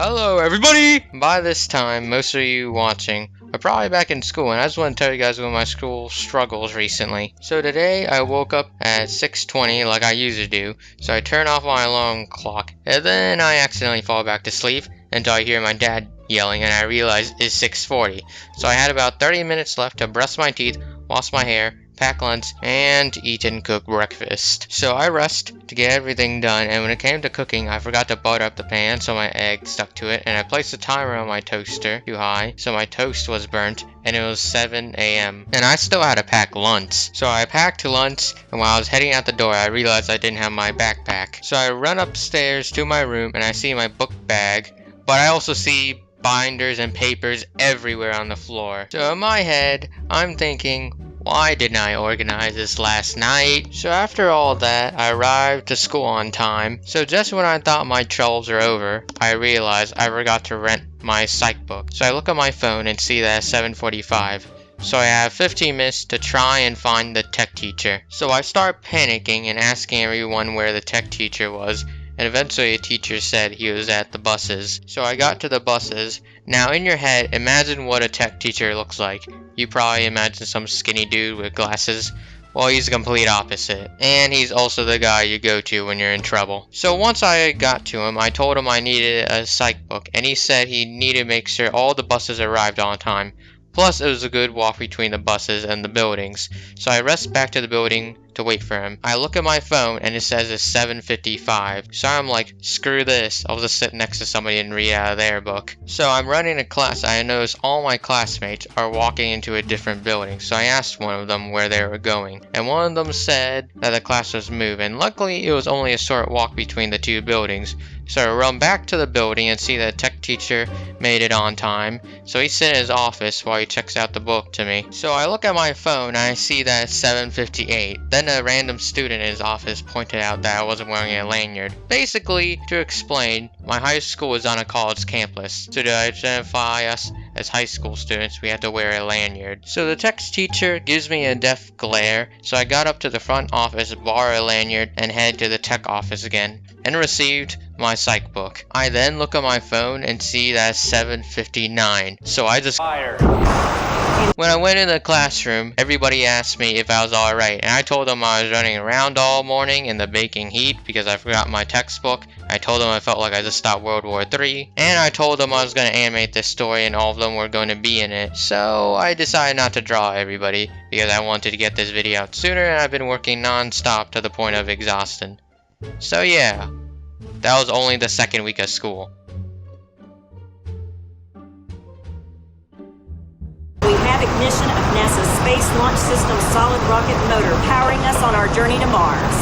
Hello everybody! By this time, most of you watching are probably back in school, and I just want to tell you guys about my school struggles recently. So today, I woke up at 6:20 like I usually do, so I turn off my alarm clock, and then I accidentally fall back to sleep until I hear my dad yelling, and I realize it's 6:40. So I had about 30 minutes left to brush my teeth, wash my hair, pack lunch, and eat and cook breakfast. So I rushed to get everything done, and when it came to cooking, I forgot to butter up the pan, so my egg stuck to it, and I placed the timer on my toaster too high, so my toast was burnt, and it was 7 a.m. And I still had to pack lunch. So I packed lunch, and while I was heading out the door, I realized I didn't have my backpack. So I run upstairs to my room, and I see my book bag, but I also see binders and papers everywhere on the floor. So in my head, I'm thinking, why didn't I organize this last night? So after all that, I arrived to school on time. So just when I thought my troubles are over, I realized I forgot to rent my psych book. So I look at my phone and see that it's 7:45. So I have 15 minutes to try and find the tech teacher. So I start panicking and asking everyone where the tech teacher was, and eventually a teacher said he was at the buses. So I got to the buses. Now in your head, imagine what a tech teacher looks like. You probably imagine some skinny dude with glasses. Well, he's the complete opposite. And he's also the guy you go to when you're in trouble. So once I got to him, I told him I needed a psych book, and he said he needed to make sure all the buses arrived on time. Plus, it was a good walk between the buses and the buildings. So I rushed back to the building to wait for him. I look at my phone and it says it's 7:55. So I'm like, screw this. I'll just sit next to somebody and read out of their book. So I'm running to class. I notice all my classmates are walking into a different building. So I asked one of them where they were going. And one of them said that the class was moving. Luckily, it was only a short walk between the two buildings. So I run back to the building and see that tech teacher made it on time. So he's sitting in his office while he checks out the book to me. So I look at my phone and I see that it's 7:58. Then a random student in his office pointed out that I wasn't wearing a lanyard. Basically, to explain, my high school is on a college campus. So to identify us as high school students, we had to wear a lanyard. So the tech teacher gives me a death glare. So I got up to the front office, borrow a lanyard, and head to the tech office again, and received my psych book. I then look at my phone and see that it's 7:59. So I just fired. When I went in the classroom, everybody asked me if I was alright, and I told them I was running around all morning in the baking heat because I forgot my textbook. I told them I felt like I just stopped World War III, and I told them I was going to animate this story and all of them were going to be in it. So I decided not to draw everybody because I wanted to get this video out sooner, and I've been working non-stop to the point of exhaustion. So yeah, that was only the second week of school. We have ignition of NASA's Space Launch System's solid rocket motor powering us on our journey to Mars.